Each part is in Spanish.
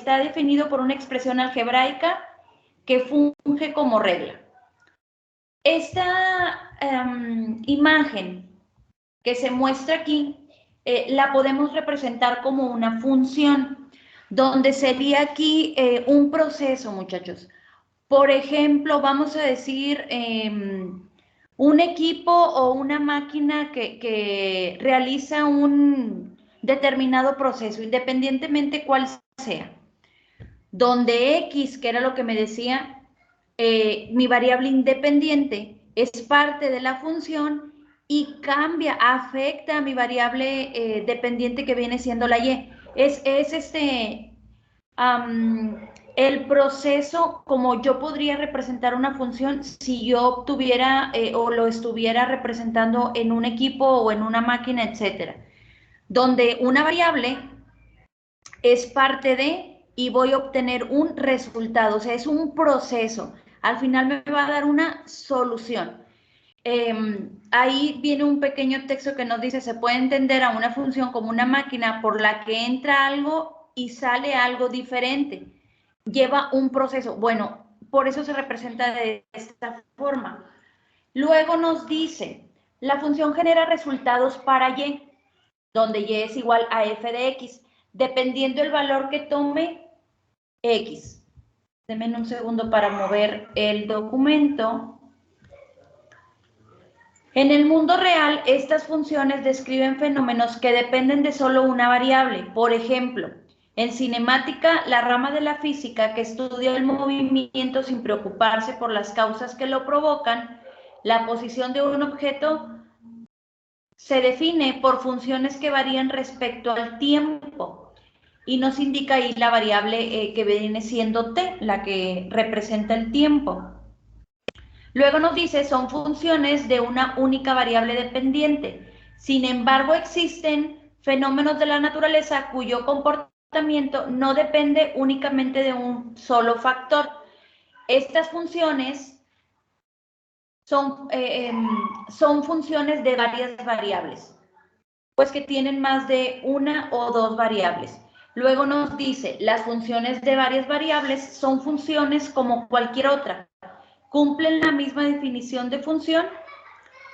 está definido por una expresión algebraica que funge como regla. Esta imagen que se muestra aquí la podemos representar como una función, donde sería aquí un proceso, muchachos. Por ejemplo, vamos a decir un equipo o una máquina que realiza un determinado proceso, independientemente cuál sea, donde X, que era lo que me decía, mi variable independiente es parte de la función y cambia, afecta a mi variable dependiente que viene siendo la Y. Es el proceso como yo podría representar una función si yo obtuviera o lo estuviera representando en un equipo o en una máquina, etcétera, donde una variable es parte de y voy a obtener un resultado, o sea, es un proceso. Al final me va a dar una solución. Ahí viene un pequeño texto que nos dice, se puede entender a una función como una máquina por la que entra algo y sale algo diferente. Lleva un proceso. Bueno, por eso se representa de esta forma. Luego nos dice, la función genera resultados para Y, donde Y es igual a f de X, dependiendo el valor que tome X. Denme un segundo para mover el documento. En el mundo real, estas funciones describen fenómenos que dependen de solo una variable. Por ejemplo, en cinemática, la rama de la física que estudia el movimiento sin preocuparse por las causas que lo provocan, la posición de un objeto se define por funciones que varían respecto al tiempo y nos indica ahí la variable que viene siendo t, la que representa el tiempo. Luego nos dice, son funciones de una única variable dependiente. Sin embargo, existen fenómenos de la naturaleza cuyo comportamiento no depende únicamente de un solo factor. Estas funciones son funciones de varias variables, pues que tienen más de una o dos variables. Luego nos dice, las funciones de varias variables son funciones como cualquier otra. Cumplen la misma definición de función,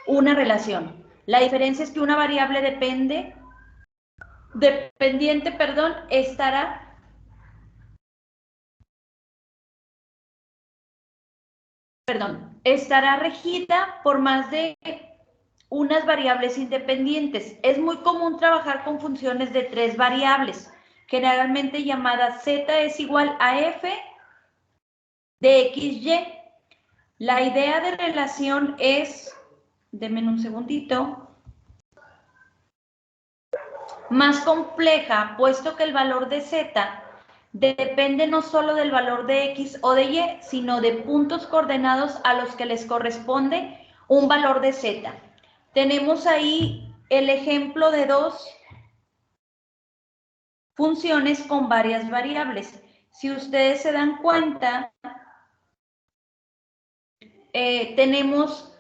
una relación. La diferencia es que una variable dependiente, estará regida por más de unas variables independientes. Es muy común trabajar con funciones de tres variables, generalmente llamadas z es igual a f de xy. La idea de relación es, denme un segundito, más compleja, puesto que el valor de z depende no solo del valor de x o de y, sino de puntos coordenados a los que les corresponde un valor de z. Tenemos ahí el ejemplo de dos funciones con varias variables. Si ustedes se dan cuenta, tenemos,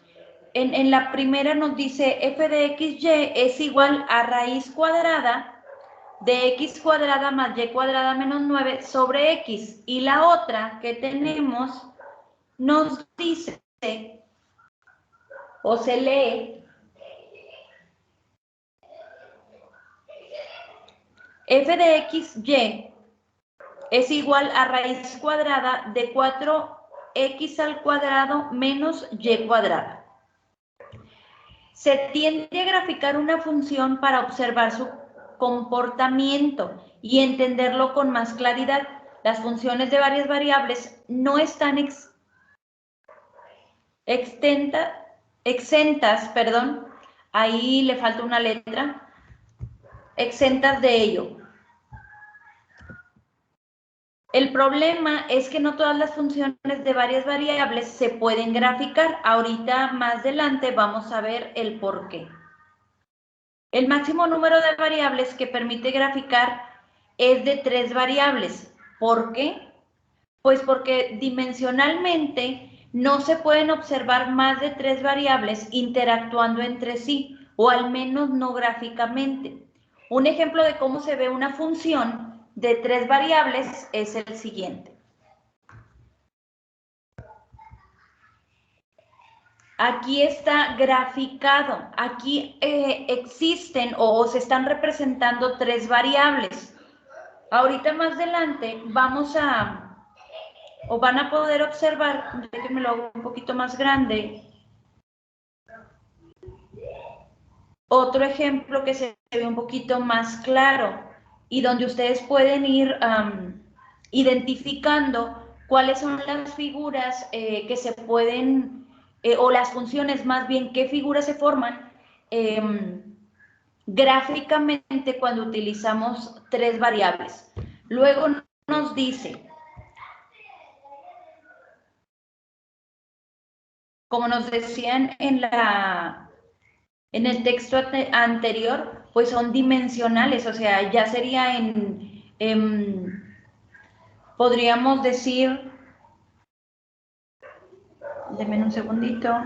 en la primera nos dice f de xy es igual a raíz cuadrada de x cuadrada más y cuadrada menos 9 sobre x. Y la otra que tenemos nos dice, o se lee, f de xy es igual a raíz cuadrada de 4x al cuadrado menos y cuadrada. Se tiende a graficar una función para observar su comportamiento y entenderlo con más claridad. Las funciones de varias variables no están exentas, ahí le falta una letra, exentas de ello. El problema es que no todas las funciones de varias variables se pueden graficar. Ahorita más adelante vamos a ver el por qué. El máximo número de variables que permite graficar es de 3 variables. ¿Por qué? Pues porque dimensionalmente no se pueden observar más de 3 variables interactuando entre sí, o al menos no gráficamente. Un ejemplo de cómo se ve una función de 3 variables es el siguiente. Aquí está graficado. Aquí existen o se están representando 3 variables. Ahorita más adelante vamos a, o van a poder observar, déjenme lo hago un poquito más grande. Otro ejemplo que se ve un poquito más claro y donde ustedes pueden ir identificando cuáles son las figuras que se pueden, o las funciones más bien, qué figuras se forman gráficamente cuando utilizamos 3 variables. Luego nos dice, como nos decían en el texto anterior, pues son dimensionales, o sea, ya sería podríamos decir, denme un segundito.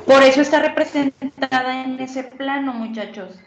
Por eso está representada en ese plano, muchachos.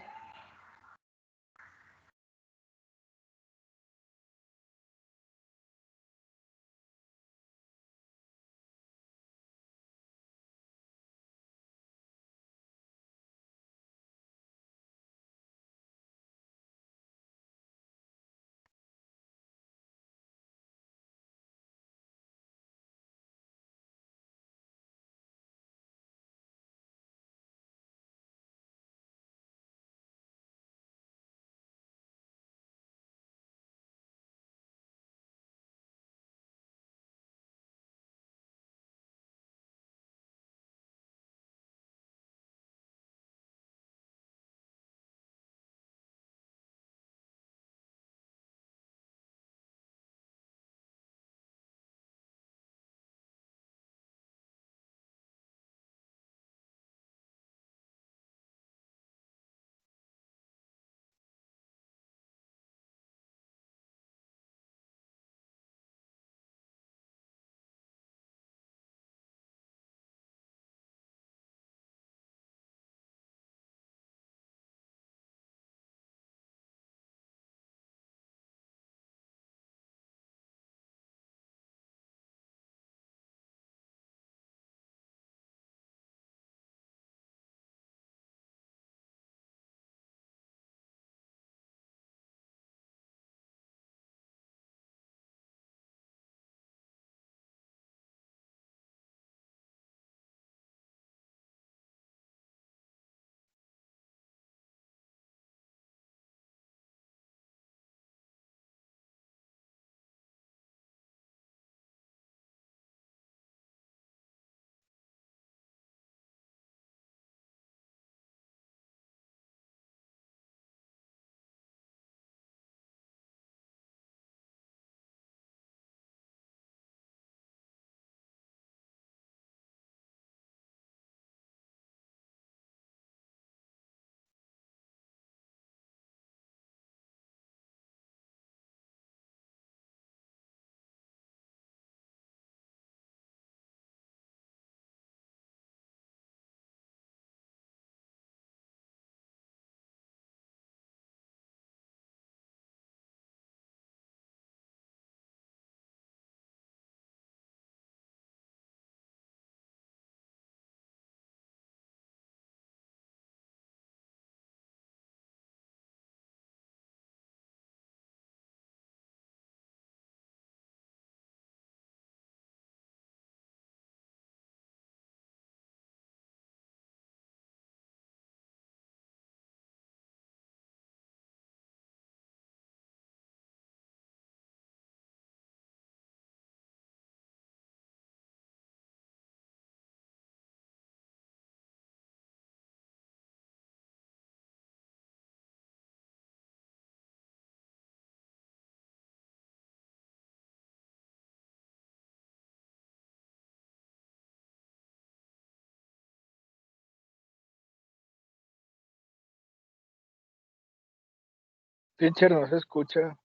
Teacher, no se escucha.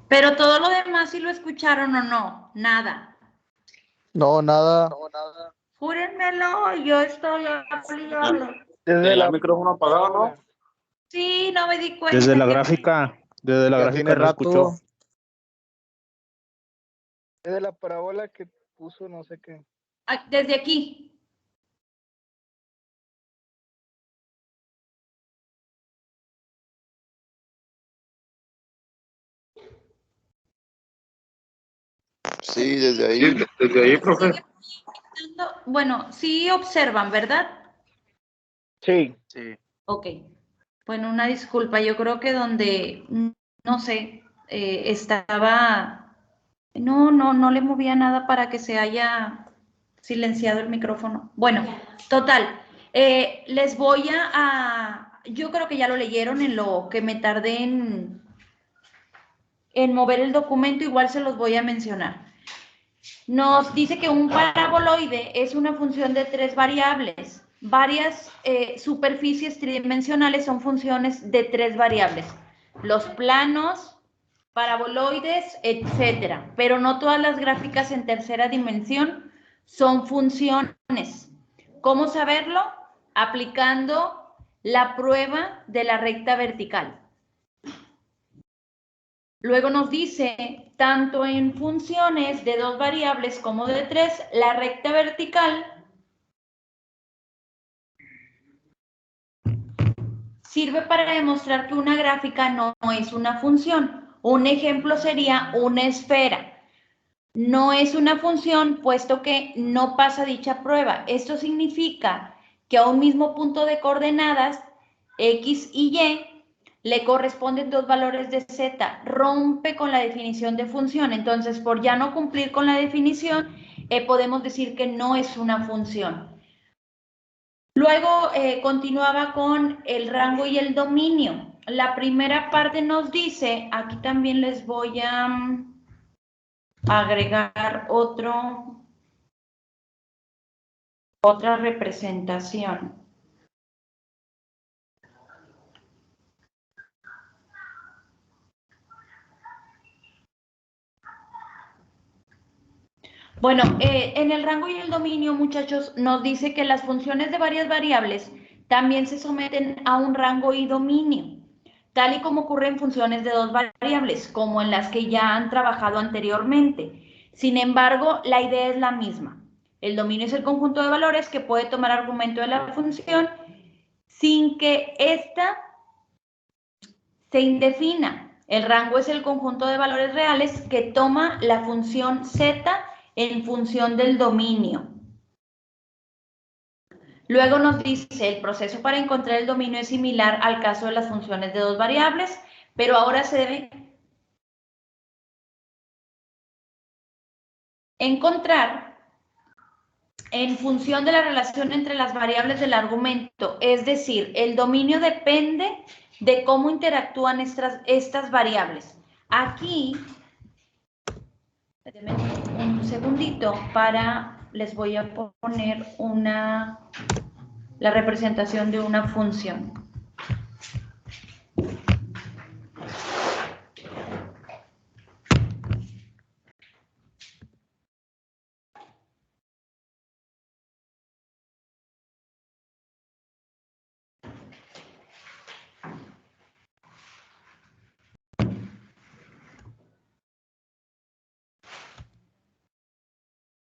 Pero todo lo demás, ¿sí lo escucharon o no? Nada. No, nada. Júrenmelo, yo estoy obligado. Desde el micrófono apagado, ¿no? Sí, no me di cuenta. Desde la gráfica Ya tiene no escuchó. rato. Desde la parábola que puso no sé qué. Desde aquí. Sí, desde ahí. Desde ahí, profe. Bueno, sí observan, ¿verdad? Sí. Sí. Ok. Bueno, una disculpa, yo creo que donde, no sé, estaba, no le movía nada para que se haya silenciado el micrófono. Bueno, total, les voy yo creo que ya lo leyeron en lo que me tardé en mover el documento, igual se los voy a mencionar. Nos dice que un paraboloide es una función de 3 variables. Varias superficies tridimensionales son funciones de 3 variables. Los planos, paraboloides, etcétera. Pero no todas las gráficas en tercera dimensión son funciones. ¿Cómo saberlo? Aplicando la prueba de la recta vertical. Luego nos dice, tanto en funciones de 2 variables como de 3, la recta vertical sirve para demostrar que una gráfica no es una función. Un ejemplo sería una esfera. No es una función puesto que no pasa dicha prueba. Esto significa que a un mismo punto de coordenadas, X y Y, le corresponden 2 valores de z, rompe con la definición de función. Entonces, por ya no cumplir con la definición, podemos decir que no es una función. Luego continuaba con el rango y el dominio. La primera parte nos dice, aquí también les voy a agregar otra representación. Bueno, en el rango y el dominio, muchachos, nos dice que las funciones de varias variables también se someten a un rango y dominio, tal y como ocurre en funciones de 2 variables, como en las que ya han trabajado anteriormente. Sin embargo, la idea es la misma. El dominio es el conjunto de valores que puede tomar argumento de la función sin que ésta se indefina. El rango es el conjunto de valores reales que toma la función z en función del dominio. Luego nos dice, el proceso para encontrar el dominio es similar al caso de las funciones de 2 variables, pero ahora se debe encontrar en función de la relación entre las variables del argumento, es decir, el dominio depende de cómo interactúan estas variables. Aquí, un segundito les voy a poner la representación de una función.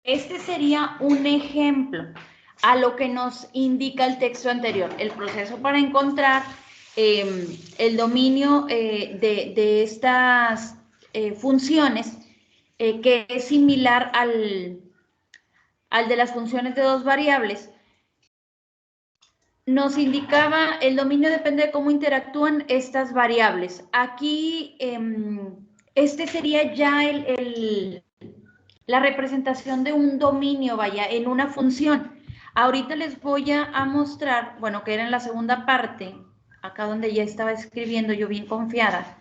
Este sería un ejemplo a lo que nos indica el texto anterior, el proceso para encontrar el dominio de estas funciones, que es similar al de las funciones de 2 variables. Nos indicaba el dominio depende de cómo interactúan estas variables. Aquí, este sería ya la representación de un dominio, vaya, en una función. Ahorita les voy a mostrar, bueno, que era en la segunda parte, acá donde ya estaba escribiendo yo bien confiada,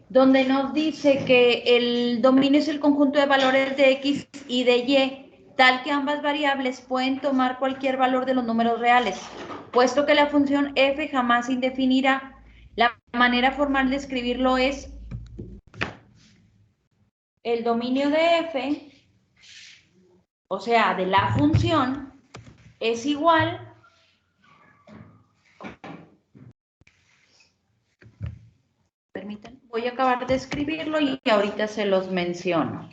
donde nos dice que el dominio es el conjunto de valores de X y de Y, tal que ambas variables pueden tomar cualquier valor de los números reales, puesto que la función f jamás se indefinirá. La manera formal de escribirlo es el dominio de f, o sea, de la función, es igual permítanme, voy a acabar de escribirlo y ahorita se los menciono.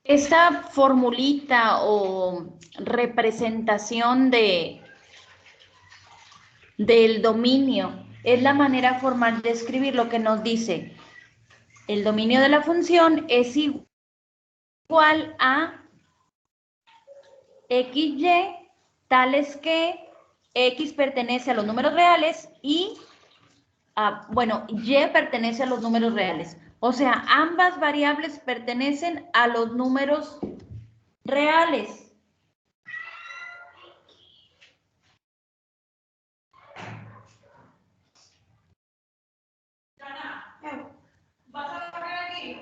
Esta formulita o representación del dominio es la manera formal de escribir lo que nos dice. El dominio de la función es igual a XY, tales que X pertenece a los números reales y, Y pertenece a los números reales. O sea, ambas variables pertenecen a los números reales. ¿Vas a correr aquí?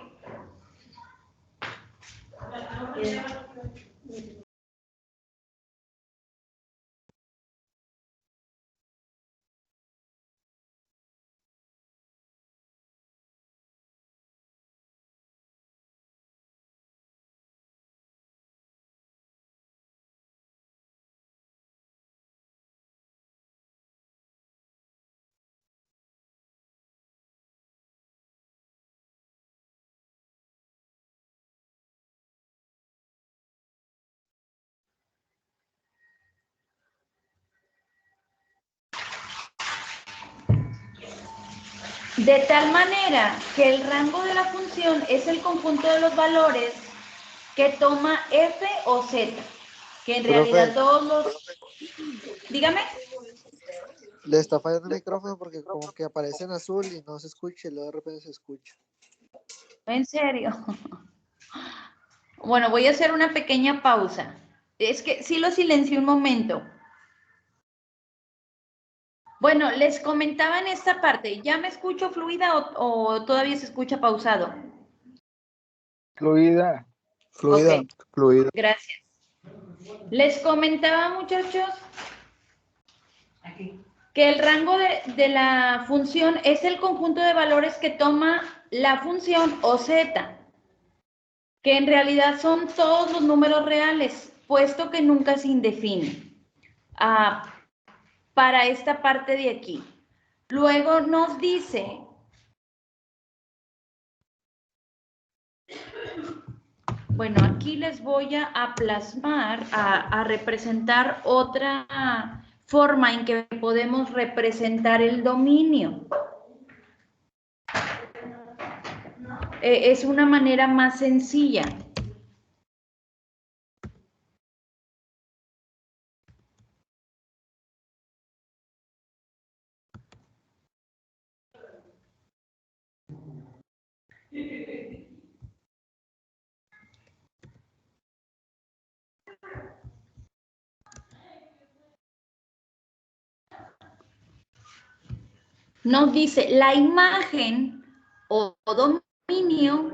De tal manera que el rango de la función es el conjunto de los valores que toma f o z, que en realidad todos los... Dígame. Le está fallando el micrófono porque como que aparece en azul y no se escucha y luego de repente se escucha. ¿En serio? Bueno, voy a hacer una pequeña pausa. Es que sí lo silencié un momento. Bueno, les comentaba en esta parte, ¿ya me escucho fluida o todavía se escucha pausado? Fluida. Fluida, Ok, fluida. gracias. Les comentaba, muchachos, que el rango de la función es el conjunto de valores que toma la función o z, que en realidad son todos los números reales, puesto que nunca se indefine. Para esta parte de aquí. Luego nos dice, bueno, aquí les voy a plasmar, a representar otra forma en que podemos representar el dominio. Es una manera más sencilla. Nos dice la imagen o dominio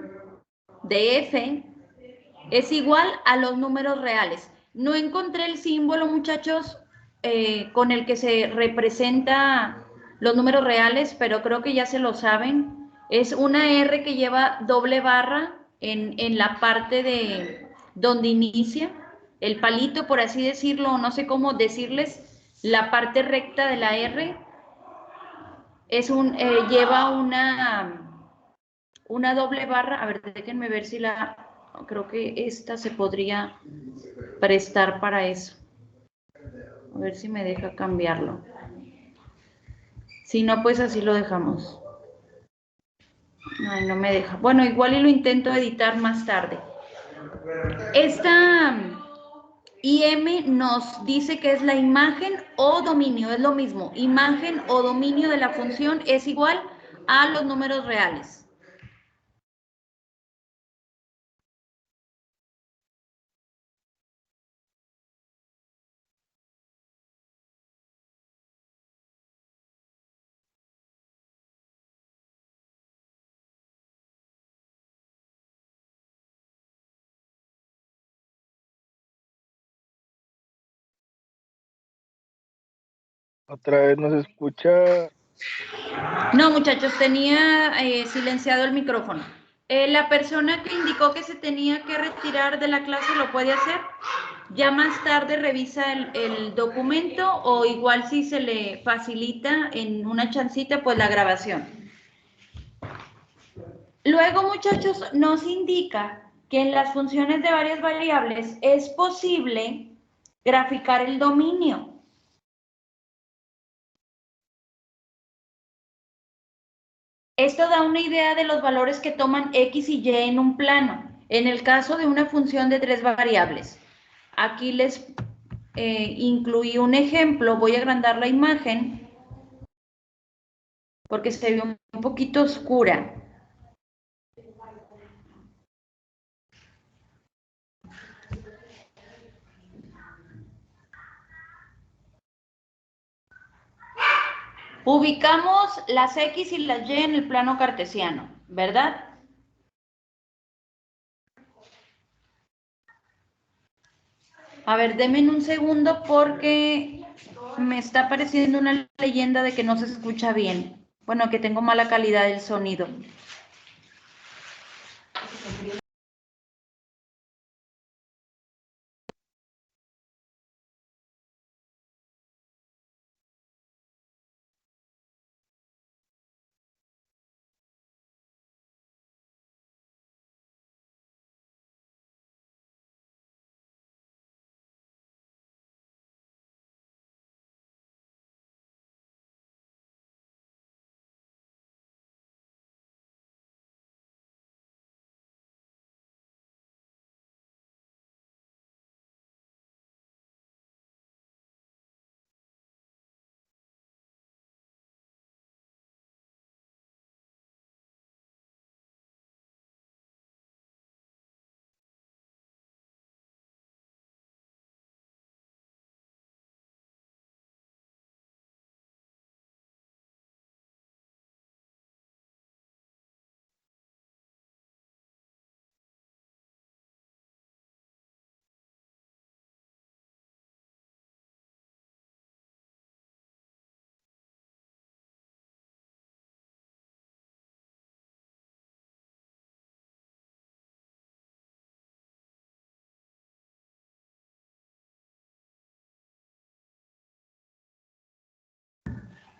de f es igual a los números reales. No encontré el símbolo, muchachos, con el que se representa los números reales, pero creo que ya se lo saben. Es una R que lleva doble barra en la parte de donde inicia el palito, por así decirlo, no sé cómo decirles, la parte recta de la R es lleva una doble barra. A ver, déjenme ver si creo que esta se podría prestar para eso. A ver si me deja cambiarlo. Si no, pues así lo dejamos. Ay, no me deja. Bueno, igual y lo intento editar más tarde. Esta IM nos dice que es la imagen o dominio, es lo mismo. Imagen o dominio de la función es igual a los números reales. Otra vez no se escucha. No, muchachos, tenía silenciado el micrófono. La persona que indicó que se tenía que retirar de la clase lo puede hacer. Ya más tarde revisa el documento o igual si se le facilita en una chancita, pues la grabación. Luego, muchachos, nos indica que en las funciones de varias variables es posible graficar el dominio. Esto da una idea de los valores que toman X y Y en un plano. En el caso de una función de 3 variables. Aquí les incluí un ejemplo. Voy a agrandar la imagen porque se ve un poquito oscura. Ubicamos las X y las Y en el plano cartesiano, ¿verdad? A ver, denme un segundo porque me está apareciendo una leyenda de que no se escucha bien. Bueno, que tengo mala calidad del sonido.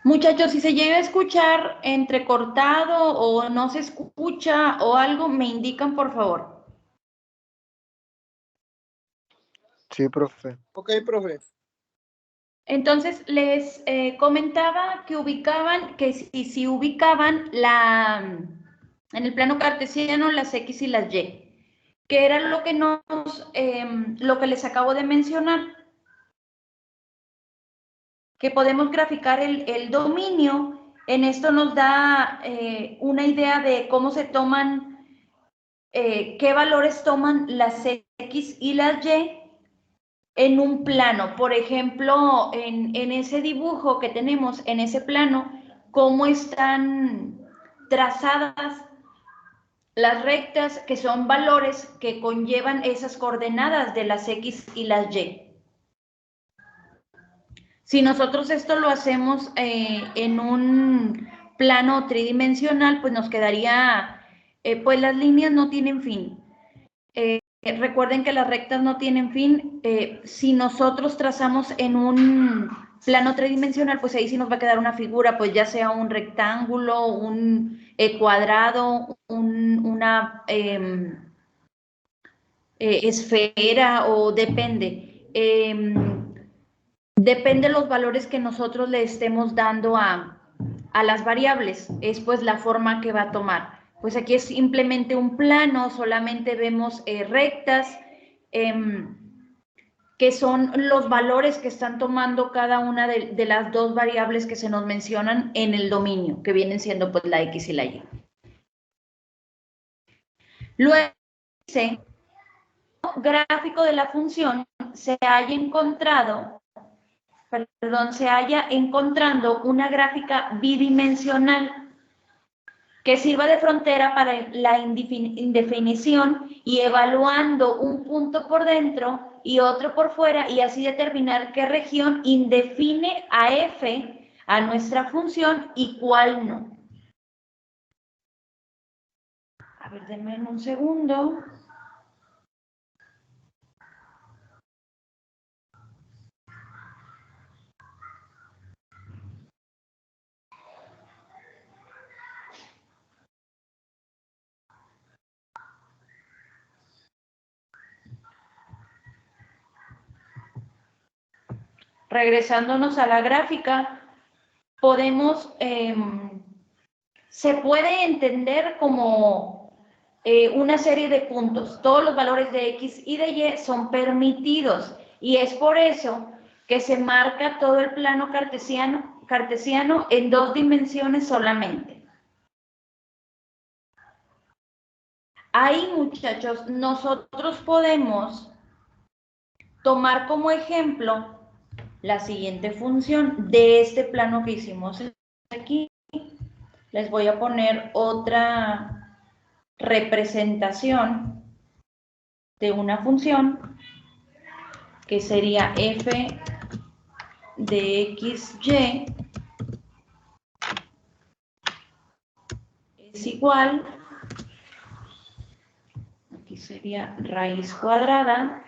Muchachos, si se llega a escuchar entrecortado o no se escucha o algo, me indican, por favor. Sí, profe. Ok, profe. Entonces, les comentaba que si ubicaban en el plano cartesiano las X y las Y, que era lo que lo que les acabo de mencionar, que podemos graficar el dominio. En esto nos da una idea de cómo se toman, qué valores toman las X y las Y en un plano. Por ejemplo, en ese dibujo que tenemos, en ese plano, cómo están trazadas las rectas, que son valores que conllevan esas coordenadas de las X y las Y. Si nosotros esto lo hacemos en un plano tridimensional, pues nos quedaría, pues las líneas no tienen fin. Recuerden que las rectas no tienen fin. Si nosotros trazamos en un plano tridimensional, pues ahí sí nos va a quedar una figura, pues ya sea un rectángulo, un cuadrado, una esfera, o depende. Depende de los valores que nosotros le estemos dando a las variables, es pues la forma que va a tomar. Pues aquí es simplemente un plano, solamente vemos rectas, que son los valores que están tomando cada una de las dos variables que se nos mencionan en el dominio, que vienen siendo pues la X y la Y. Luego dice, gráfico de la función se haya encontrando una gráfica bidimensional que sirva de frontera para la indefinición y evaluando un punto por dentro y otro por fuera, y así determinar qué región indefine a f a nuestra función y cuál no. A ver, denme un segundo. Regresándonos a la gráfica, podemos, se puede entender como una serie de puntos. Todos los valores de X y de Y son permitidos, y es por eso que se marca todo el plano cartesiano en dos dimensiones solamente. Ahí, muchachos, nosotros podemos tomar como ejemplo la siguiente función de este plano que hicimos aquí. Les voy a poner otra representación de una función que sería f de xy es igual, aquí sería raíz cuadrada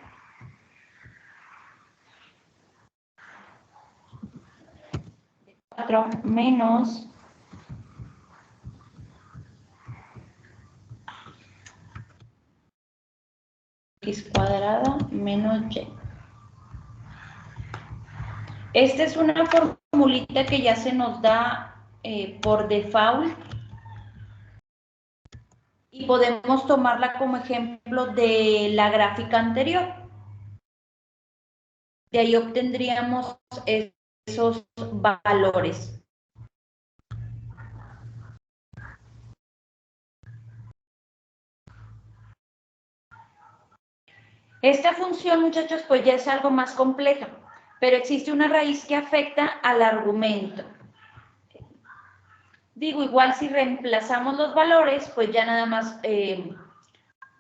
de 4 menos x cuadrada menos y. Esta es una formulita que ya se nos da por default, y podemos tomarla como ejemplo de la gráfica anterior. De ahí obtendríamos esos valores. Esta función, muchachos, pues ya es algo más compleja, pero existe una raíz que afecta al argumento. Digo, igual si reemplazamos los valores, pues ya nada más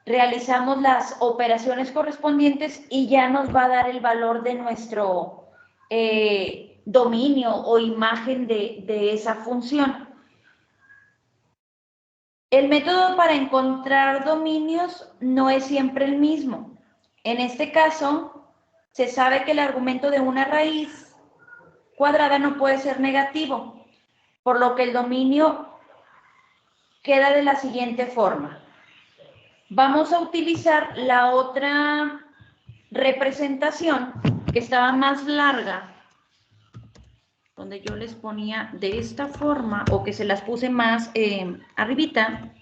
realizamos las operaciones correspondientes y ya nos va a dar el valor de nuestro dominio o imagen de esa función. El método para encontrar dominios no es siempre el mismo. En este caso, se sabe que el argumento de una raíz cuadrada no puede ser negativo, por lo que el dominio queda de la siguiente forma. Vamos a utilizar la otra representación que estaba más larga, donde yo les ponía de esta forma, o que se las puse más arribita.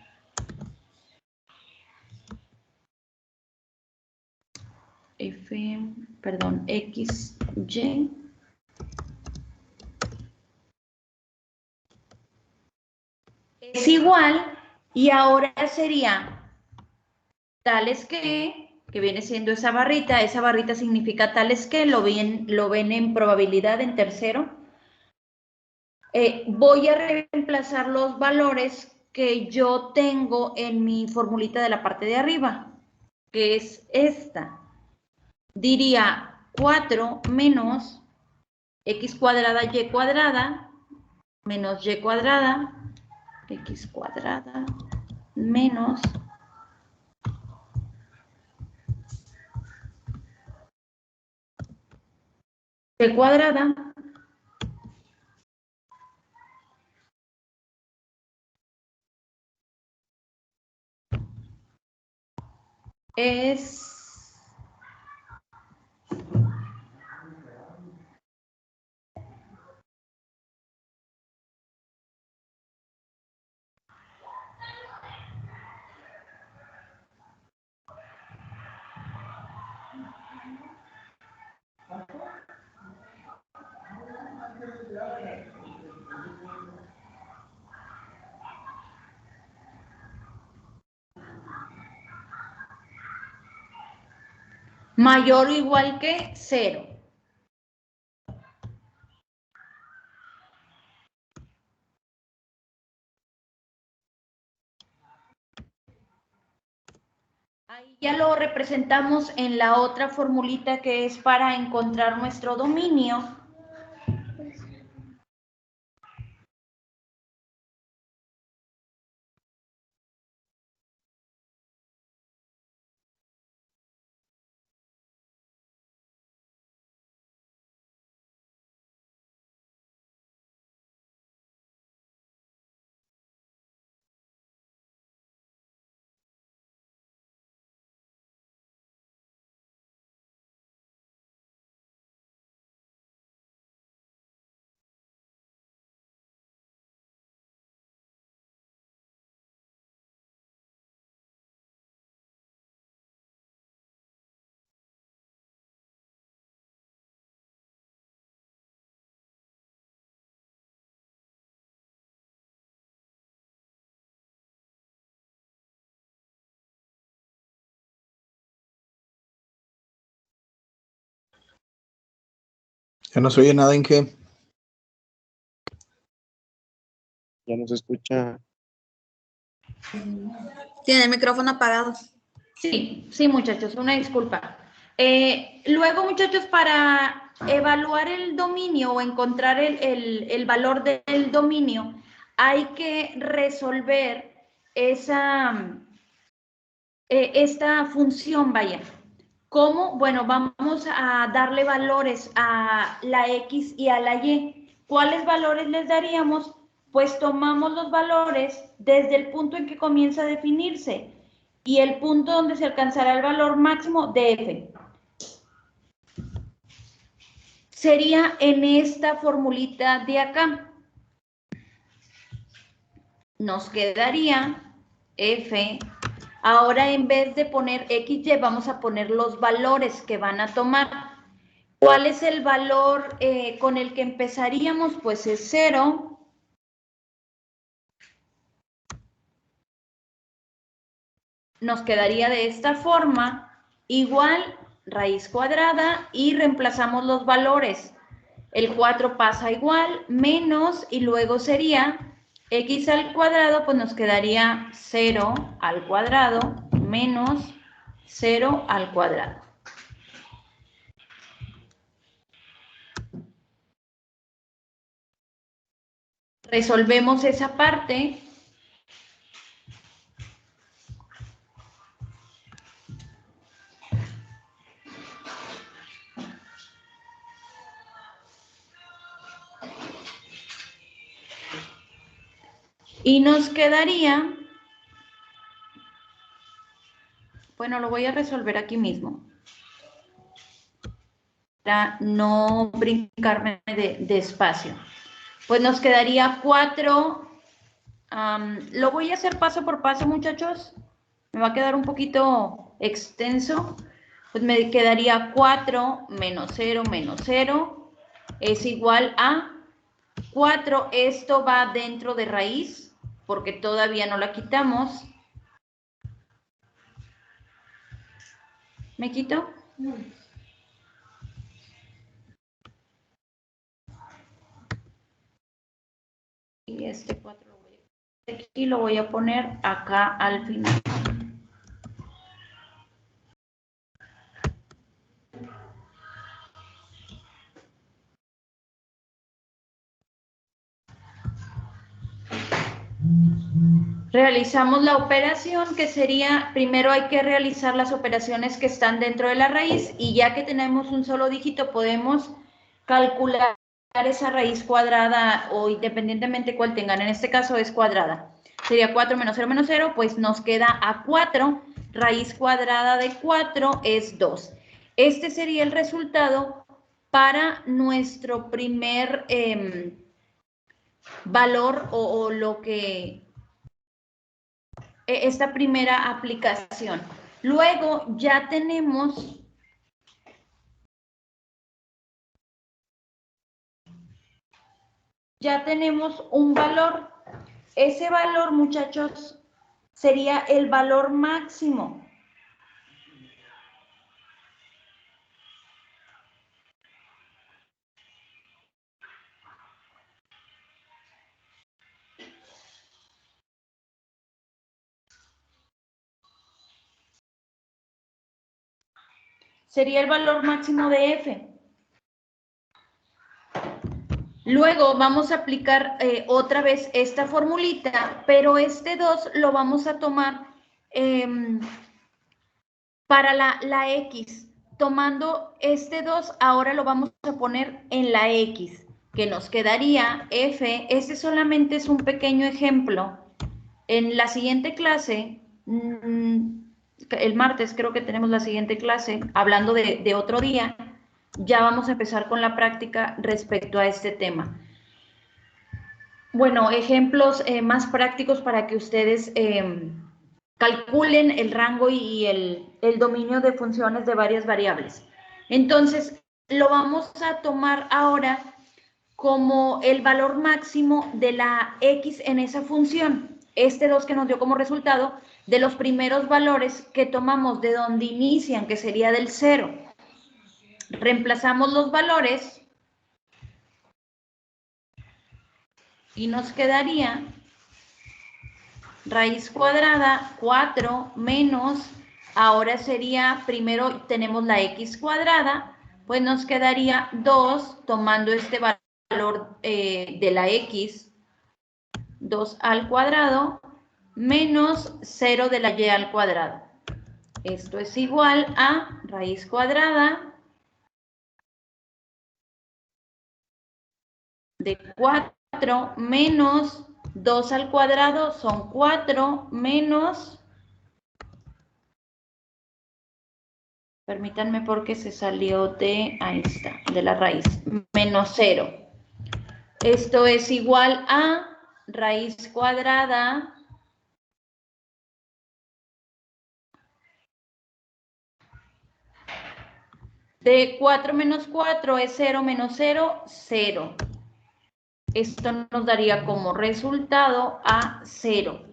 X, Y. Es igual, y ahora sería tales que viene siendo esa barrita significa tales que, lo ven en probabilidad en tercero. Voy a reemplazar los valores que yo tengo en mi formulita de la parte de arriba, que es esta. Diría 4 menos x cuadrada y cuadrada menos y cuadrada, x cuadrada menos y cuadrada es mayor o igual que 0. Ahí ya lo representamos en la otra formulita que es para encontrar nuestro dominio. Ya no se oye nada, ¿en qué? Ya no se escucha. Tiene el micrófono apagado. Sí, sí, muchachos, una disculpa. Luego, muchachos, para evaluar el dominio o encontrar el valor del dominio, hay que resolver esta función, vaya. ¿Cómo? Bueno, vamos a darle valores a la X y a la Y. ¿Cuáles valores les daríamos? Pues tomamos los valores desde el punto en que comienza a definirse y el punto donde se alcanzará el valor máximo de F. Sería en esta formulita de acá. Nos quedaría F. Ahora en vez de poner XY, vamos a poner los valores que van a tomar. ¿Cuál es el valor con el que empezaríamos? Pues es 0. Nos quedaría de esta forma, igual raíz cuadrada y reemplazamos los valores. El 4 pasa igual, menos, y luego sería x al cuadrado, pues nos quedaría 0 al cuadrado menos 0 al cuadrado. Resolvemos esa parte. Y nos quedaría, bueno, lo voy a resolver aquí mismo, para no brincarme de espacio. Pues nos quedaría 4, lo voy a hacer paso por paso, muchachos, me va a quedar un poquito extenso. Pues me quedaría 4 menos 0 es igual a 4, esto va dentro de raíz, porque todavía no la quitamos. ¿Me quito? Y este 4 lo voy a poner aquí, lo voy a poner acá al final. Realizamos la operación que sería, primero hay que realizar las operaciones que están dentro de la raíz y ya que tenemos un solo dígito podemos calcular esa raíz cuadrada o independientemente cuál tengan, en este caso es cuadrada. Sería 4 menos 0, pues nos queda a 4, raíz cuadrada de 4 es 2. Este sería el resultado para nuestro primer valor o lo que esta primera aplicación. Luego ya tenemos un valor. Ese valor, muchachos, sería el valor máximo. Sería el valor máximo de F. Luego vamos a aplicar otra vez esta formulita, pero este 2 lo vamos a tomar para la X. Tomando este 2, ahora lo vamos a poner en la X, que nos quedaría F. Este solamente es un pequeño ejemplo. En la siguiente clase, el martes creo que tenemos la siguiente clase, hablando de otro día, ya vamos a empezar con la práctica respecto a este tema. Bueno, ejemplos más prácticos para que ustedes calculen el rango y el dominio de funciones de varias variables. Entonces, lo vamos a tomar ahora como el valor máximo de la X en esa función. Este 2 que nos dio como resultado de los primeros valores que tomamos de donde inician, que sería del 0. Reemplazamos los valores y nos quedaría raíz cuadrada 4 menos, ahora sería, primero tenemos la X cuadrada, pues nos quedaría 2 tomando este valor de la X, 2 al cuadrado, menos 0 de la Y al cuadrado. Esto es igual a raíz cuadrada de 4 menos 2 al cuadrado son 4 menos, permítanme porque se salió de, ahí está, de la raíz, menos 0. Esto es igual a raíz cuadrada de 4 menos 4 es 0 menos 0, 0. Esto nos daría como resultado a 0.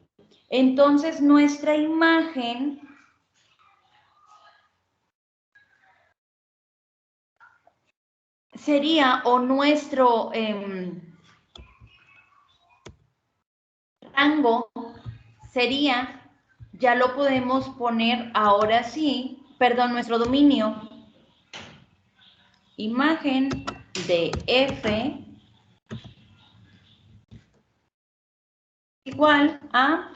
Entonces, nuestra imagen sería, o nuestro rango sería, ya lo podemos poner ahora sí, perdón, nuestro dominio, imagen de F igual a,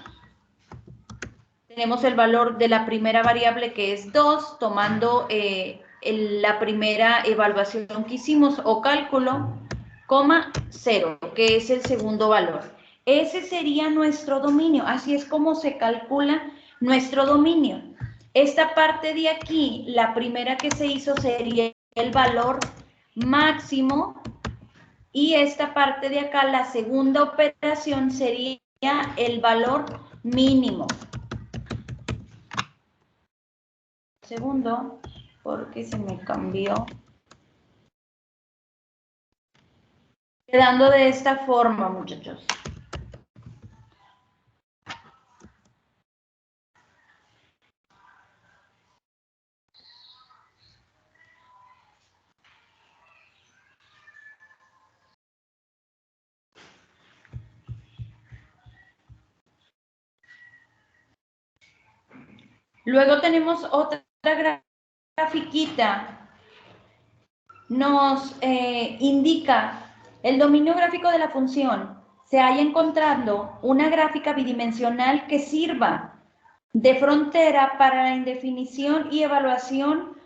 tenemos el valor de la primera variable que es 2, tomando la primera evaluación que hicimos o cálculo, coma 0, que es el segundo valor. Ese sería nuestro dominio, así es como se calcula nuestro dominio. Esta parte de aquí, la primera que se hizo sería el valor máximo y esta parte de acá, la segunda operación sería el valor mínimo. Segundo, porque se me cambió. Quedando de esta forma, muchachos. Luego tenemos otra grafiquita. Nos indica el dominio gráfico de la función. Se halla encontrando una gráfica bidimensional que sirva de frontera para la indefinición y evaluación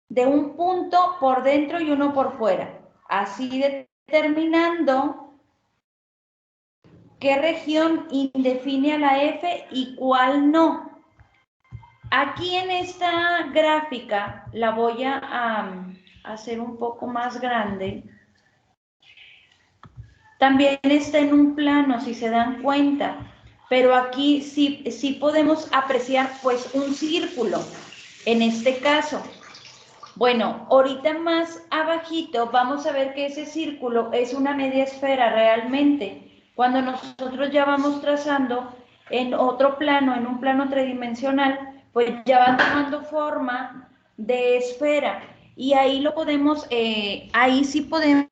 de un punto por dentro y uno por fuera. Así determinando qué región indefine a la F y cuál no. Aquí en esta gráfica la voy a hacer un poco más grande. También está en un plano, si se dan cuenta, pero aquí sí podemos apreciar pues un círculo, en este caso. Bueno, ahorita más abajito vamos a ver que ese círculo es una media esfera realmente. Cuando nosotros ya vamos trazando en otro plano, en un plano tridimensional, pues ya va tomando forma de esfera. Y ahí lo podemos, ahí sí podemos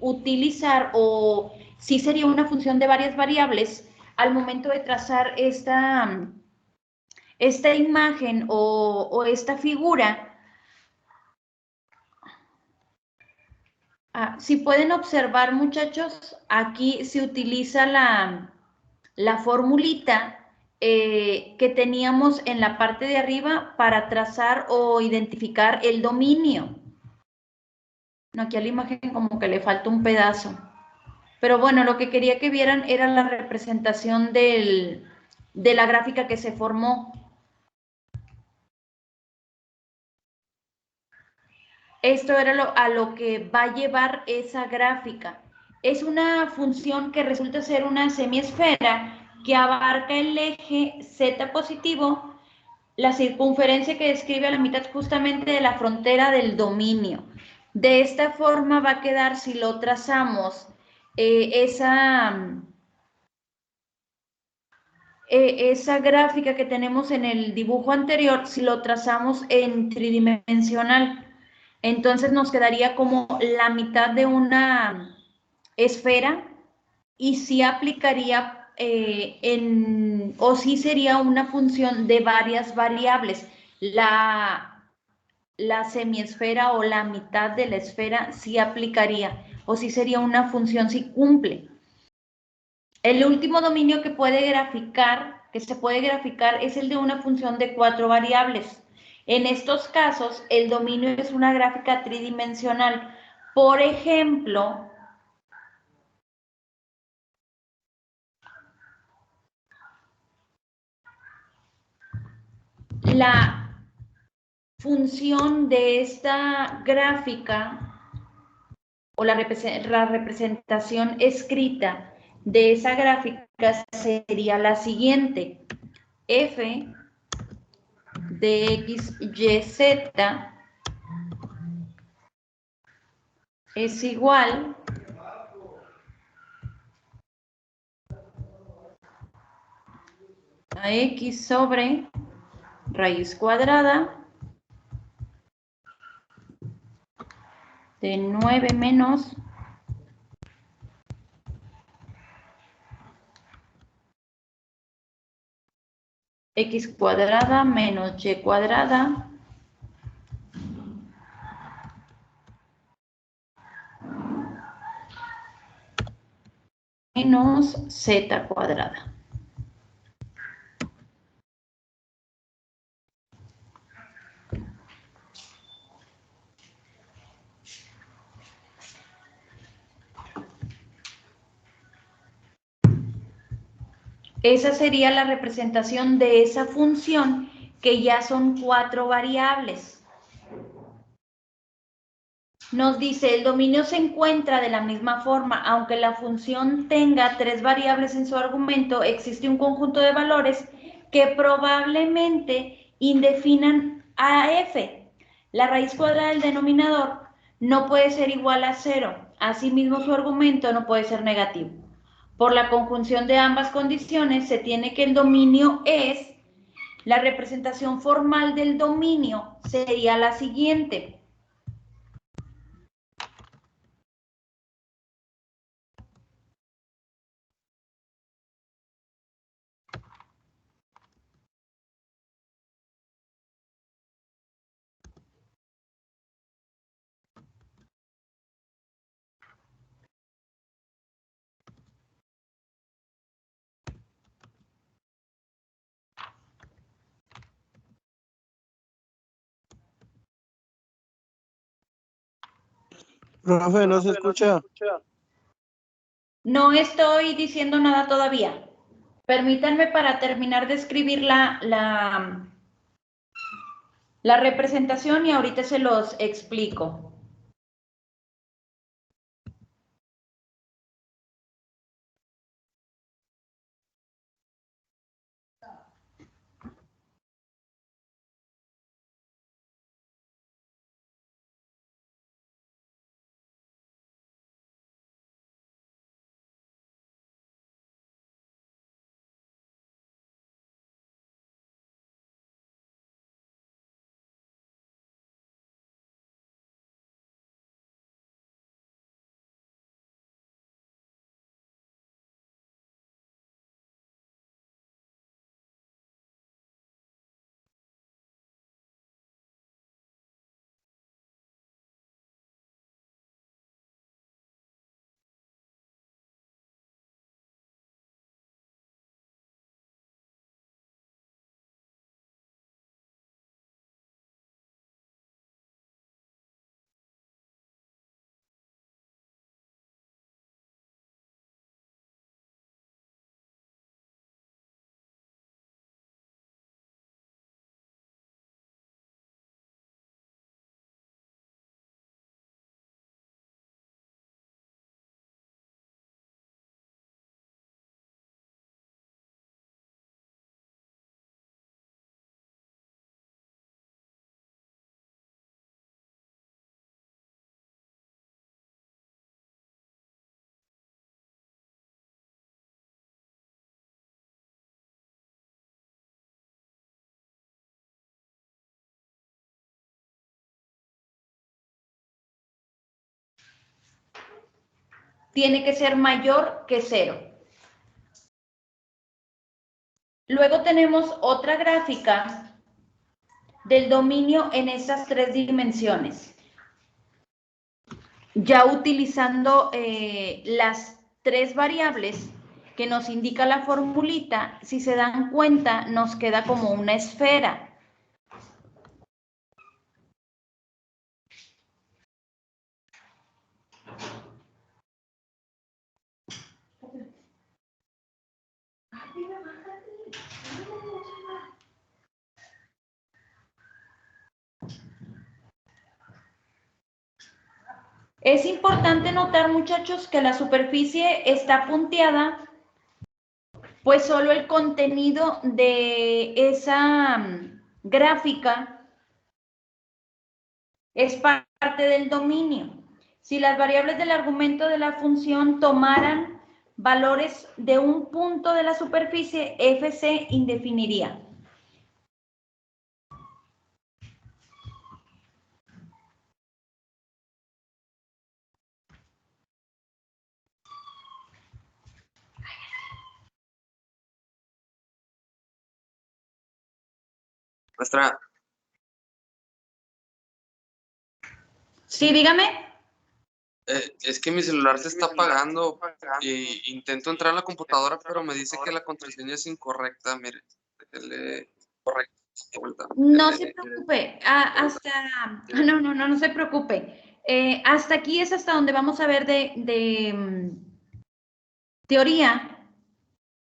utilizar, o sí sería una función de varias variables al momento de trazar esta imagen o esta figura. Si pueden observar, muchachos, aquí se utiliza la formulita que teníamos en la parte de arriba para trazar o identificar el dominio. No, aquí a la imagen como que le falta un pedazo. Pero bueno, lo que quería que vieran era la representación de la gráfica que se formó. Esto era a lo que va a llevar esa gráfica. Es una función que resulta ser una semiesfera que abarca el eje Z positivo, la circunferencia que describe a la mitad justamente de la frontera del dominio. De esta forma va a quedar, si lo trazamos, esa gráfica que tenemos en el dibujo anterior, si lo trazamos en tridimensional. Entonces nos quedaría como la mitad de una esfera y sí aplicaría o sí sería una función de varias variables. La semiesfera o la mitad de la esfera sí aplicaría, o sí sería una función si cumple. El último dominio que se puede graficar es el de una función de 4 variables. En estos casos, el dominio es una gráfica tridimensional. Por ejemplo, la función de esta gráfica o la representación escrita de esa gráfica sería la siguiente: f de x, y, z es igual a x sobre raíz cuadrada de 9 menos x cuadrada menos y cuadrada menos z cuadrada. Esa sería la representación de esa función, que ya son 4 variables. Nos dice, el dominio se encuentra de la misma forma, aunque la función tenga 3 variables en su argumento, existe un conjunto de valores que probablemente indefinan a f. La raíz cuadrada del denominador no puede ser igual a 0. Asimismo, su argumento no puede ser negativo. Por la conjunción de ambas condiciones, se tiene que el dominio es, la representación formal del dominio sería la siguiente. Profe, no se escucha. No estoy diciendo nada todavía. Permítanme para terminar de escribir la representación y ahorita se los explico. Tiene que ser mayor que 0. Luego tenemos otra gráfica del dominio en estas 3 dimensiones. Ya utilizando las 3 variables que nos indica la formulita, si se dan cuenta, nos queda como una esfera. Es importante notar, muchachos, que la superficie está punteada, pues solo el contenido de esa gráfica es parte del dominio. Si las variables del argumento de la función tomaran valores de un punto de la superficie, f se indefiniría. Maestra, Sí, dígame. es que mi celular se está apagando y intento entrar a la computadora, pero me dice que la contraseña es incorrecta. Mire, déjele correcta. No se preocupe, no se preocupe. Hasta aquí es hasta donde vamos a ver de teoría.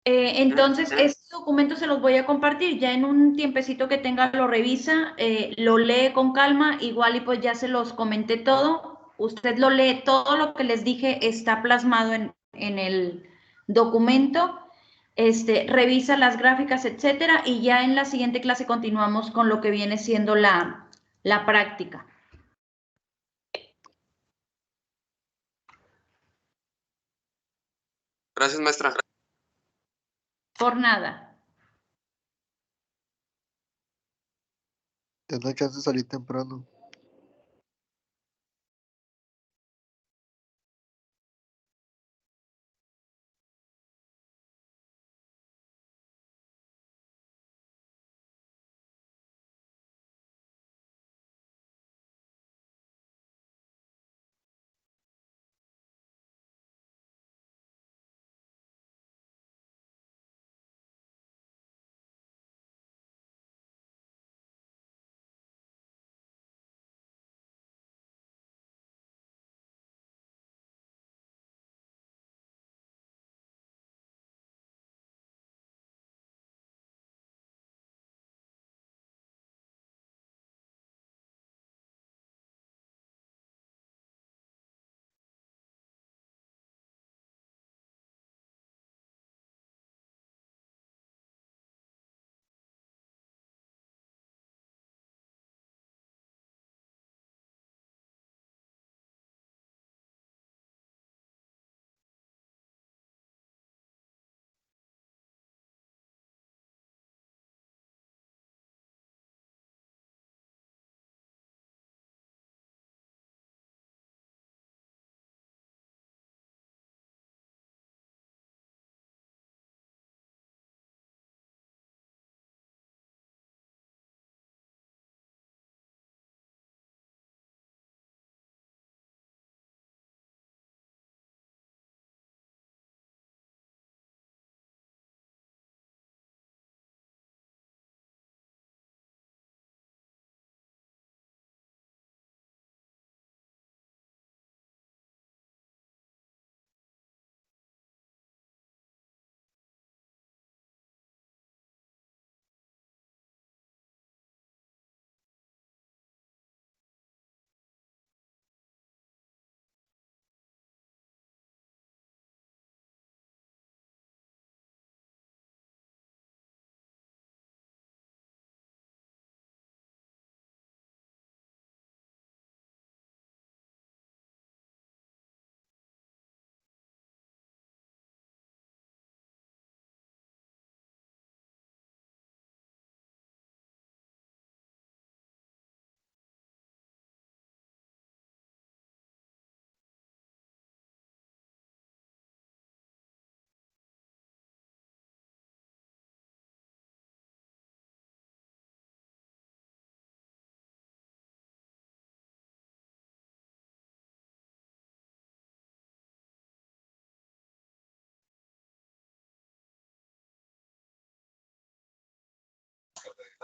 Entonces, este documento se los voy a compartir. Ya en un tiempecito que tenga lo revisa, lo lee con calma, igual y pues ya se los comenté todo. Usted lo lee, todo lo que les dije está plasmado en el documento. Revisa las gráficas, etcétera, y ya en la siguiente clase continuamos con lo que viene siendo la práctica. Gracias, maestra. Por nada. Ten la chance de salir temprano.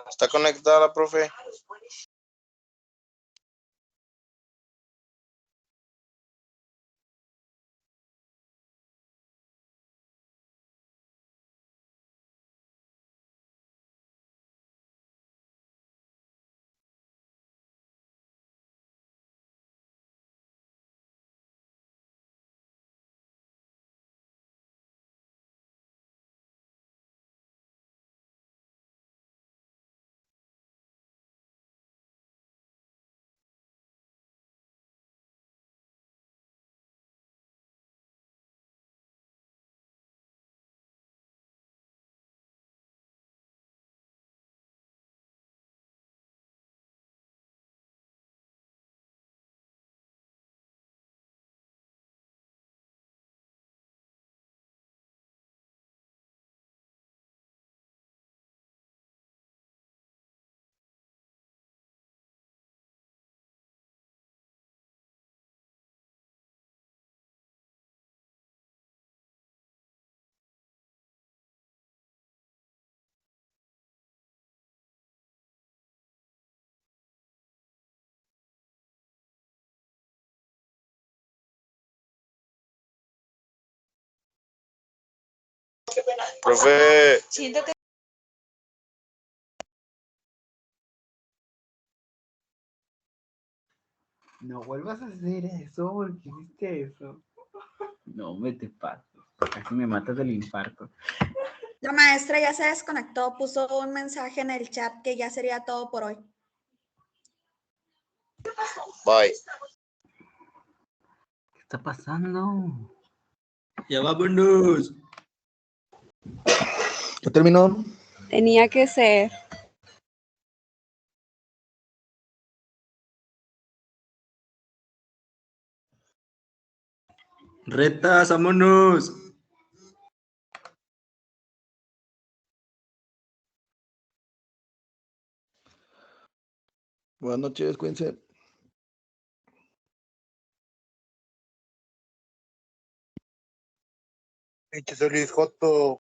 ¿Está conectada, profe? Profe, Siento que No vuelvas a hacer eso, porque hiciste eso. No, me te paso. Casi me matas del infarto. la maestra ya se desconectó, puso un mensaje en el chat que ya sería todo por hoy. bye. ¿Qué está pasando? Ya vámonos. ¿Ya terminó? Tenía que ser. Retas, vámonos. Buenas noches, cuídense. Pinche Solís Joto.